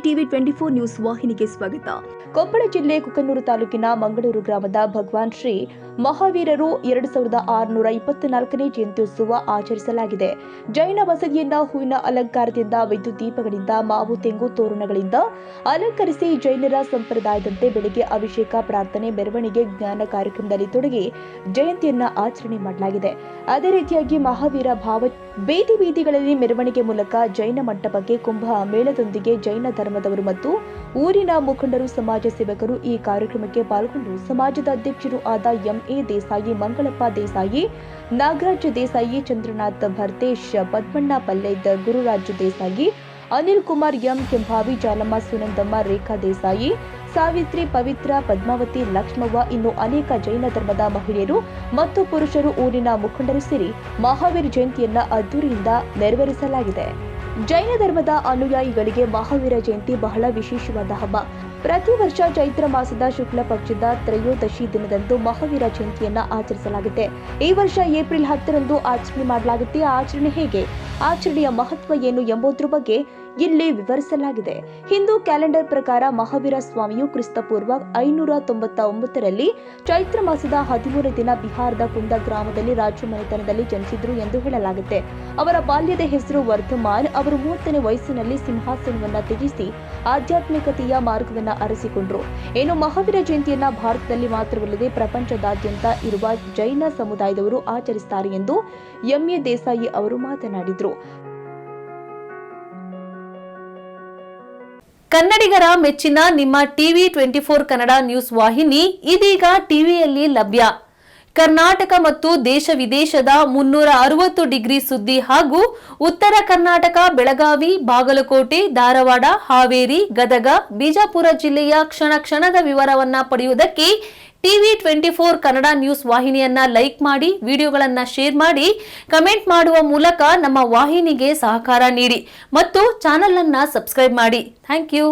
TV 24 news ವಾಹಿನಿಗೆ ಸ್ವಾಗತ. ಕೊಪ್ಪಳ ಜಿಲ್ಲೆ ಕುಕನೂರು ತಾಲೂಕಿನ ಮಂಗಳೂರು ಗ್ರಾಮದ ಭಗವಾನ್ ಶ್ರೀ ಮಹಾವೀರರು 2624ನೇ ಜಯಂತ್ಯೋತ್ಸವ ಆಚರಿಸಲಾಗಿದೆ. ಜೈನ ಬಸದಿಯನ್ನ ಹೂವಿನ ಅಲಂಕಾರದಿಂದ, ವಿದ್ಯುತ್ ದೀಪಗಳಿಂದ, ಮಾವು ತೆಂಗು ತೋರಣಗಳಿಂದ ಅಲಂಕರಿಸಿ ಜೈನರ ಸಂಪ್ರದಾಯದಂತೆ ಬೆಳಗ್ಗೆ ಅಭಿಷೇಕ, ಪ್ರಾರ್ಥನೆ, ಮೆರವಣಿಗೆ, ಜ್ಞಾನ ಕಾರ್ಯಕ್ರಮದಲ್ಲಿ ತೊಡಗಿ ಜಯಂತಿಯನ್ನ ಆಚರಣೆ ಮಾಡಲಾಗಿದೆ. ಅದೇ ರೀತಿಯಾಗಿ ಮಹಾವೀರ ಭಾವ ಬೀದಿ ಬೀದಿಗಳಲ್ಲಿ ಮೆರವಣಿಗೆ ಮೂಲಕ ಜೈನ ಮಂಟಪಕ್ಕೆ ಕುಂಭ ಮೇಳದೊಂದಿಗೆ ಜೈನ ಧರ್ಮದವರು ಮತ್ತು ಊರಿನ ಮುಖಂಡರು, ಸಮಾಜ ಸೇವಕರು ಈ ಕಾರ್ಯಕ್ರಮಕ್ಕೆ ಪಾಲ್ಗೊಂಡು ಸಮಾಜದ ಅಧ್ಯಕ್ಷರು ಆದ ಎಂಎ ದೇಸಾಯಿ, ಮಂಗಳಪ್ಪ ದೇಸಾಯಿ, ನಾಗರಾಜ್ ದೇಸಾಯಿ, ಚಂದ್ರನಾಥ್ ಭರ್ತೇಶ್, ಪದ್ಮಣ್ಣ ಪಲ್ಲೇದ್, ಗುರುರಾಜ್ ದೇಸಾಯಿ, ಅನಿಲ್ ಕುಮಾರ್ ಎಂ, ಕೆಂಭಾವಿ, ಜಾಲಮ್ಮ, ಸುನಂದಮ್ಮ, ರೇಖಾ ದೇಸಾಯಿ, ಸಾವಿತ್ರಿ, ಪವಿತ್ರ, ಪದ್ಮಾವತಿ, ಲಕ್ಷ್ಮವ್ವ, ಇನ್ನು ಅನೇಕ ಜೈನ ಧರ್ಮದ ಮಹಿಳೆಯರು ಮತ್ತು ಪುರುಷರು, ಊರಿನ ಮುಖಂಡರು ಸೇರಿ ಮಹಾವೀರ ಜಯಂತಿಯನ್ನ ಅದ್ದೂರಿಯಿಂದ ನೆರವೇರಿಸಲಾಗಿದೆ. ಜೈನ ಧರ್ಮದ ಅನುಯಾಯಿಗಳಿಗೆ ಮಹಾವೀರ ಜಯಂತಿ ಬಹಳ ವಿಶೇಷವಾದ ಹಬ್ಬ. ಪ್ರತಿ ವರ್ಷ ಚೈತ್ರ ಮಾಸದ ಶುಕ್ಲ ಪಕ್ಷದ ತ್ರಯೋದಶಿ ದಿನದಂದು ಮಹಾವೀರ ಜಯಂತಿಯನ್ನ ಆಚರಿಸಲಾಗುತ್ತೆ. ಈ ವರ್ಷ ಏಪ್ರಿಲ್ 10ರಂದು ಆಚರಣೆ ಮಾಡಲಾಗುತ್ತೆ. ಆಚರಣೆ ಹೇಗೆ, ಆಚರಣೆಯ ಮಹತ್ವ ಏನು ಎಂಬುದರ ಬಗ್ಗೆ ಇಲ್ಲಿ ವಿವರಿಸಲಾಗಿದೆ. ಹಿಂದೂ ಕ್ಯಾಲೆಂಡರ್ ಪ್ರಕಾರ ಮಹಾವೀರ ಸ್ವಾಮಿಯು ಕ್ರಿಸ್ತಪೂರ್ವ 599ರಲ್ಲಿ ಚೈತ್ರ ಮಾಸದ 13ನೇ ದಿನ ಬಿಹಾರದ ಕುಂದ ಗ್ರಾಮದಲ್ಲಿ ರಾಜ ಮನೆತನದಲ್ಲಿ ಜನಿಸಿದ್ರು ಎಂದು ಹೇಳಲಾಗುತ್ತೆ. ಅವರ ಬಾಲ್ಯದ ಹೆಸರು ವರ್ಧಮಾನ್. ಅವರು 30ನೇ ವಯಸ್ಸಿನಲ್ಲಿ ಸಿಂಹಾಸನವನ್ನ ತ್ಯಜಿಸಿ ಆಧ್ಯಾತ್ಮಿಕತೆಯ ಮಾರ್ಗವನ್ನ ಅರಸಿಕೊಂಡ್ರು. ಏನು ಮಹಾವೀರ ಜಯಂತಿಯನ್ನ ಭಾರತದಲ್ಲಿ ಮಾತ್ರವಲ್ಲದೆ ಪ್ರಪಂಚದಾದ್ಯಂತ ಇರುವ ಜೈನ ಸಮುದಾಯದವರು ಆಚರಿಸುತ್ತಾರೆ ಎಂದು ಎಂಎ ದೇಸಾಯಿ ಅವರು ಮಾತನಾಡಿದರು. ಕನ್ನಡಿಗರ ಮೆಚ್ಚಿನ ನಿಮ್ಮ ಟಿವಿ 24 ಕನ್ನಡ ನ್ಯೂಸ್ ವಾಹಿನಿ ಇದೀಗ ಟಿವಿಯಲ್ಲಿ ಲಭ್ಯ. ಕರ್ನಾಟಕ ಮತ್ತು ದೇಶ ವಿದೇಶದ 360 ಡಿಗ್ರಿ ಸುದ್ದಿ ಹಾಗೂ ಉತ್ತರ ಕರ್ನಾಟಕ, ಬೆಳಗಾವಿ, ಬಾಗಲಕೋಟೆ, ಧಾರವಾಡ, ಹಾವೇರಿ, ಗದಗ, ಬಿಜಾಪುರ ಜಿಲ್ಲೆಯ ಕ್ಷಣ ಕ್ಷಣದ ವಿವರವನ್ನ ಪಡೆಯುವುದಕ್ಕೆ ಟಿವಿ 24 ಕನ್ನಡ ನ್ಯೂಸ್ ವಾಹಿನಿಯನ್ನ ಲೈಕ್ ಮಾಡಿ, ವಿಡಿಯೋಗಳನ್ನ ಶೇರ್ ಮಾಡಿ, ಕಮೆಂಟ್ ಮಾಡುವ ಮೂಲಕ ನಮ್ಮ ವಾಹಿನಿಗೆ ಸಹಕಾರ ನೀಡಿ ಮತ್ತು ಚಾನೆಲ್ ಅನ್ನ ಸಬ್ಸ್ಕ್ರೈಬ್ ಮಾಡಿ. Thank you.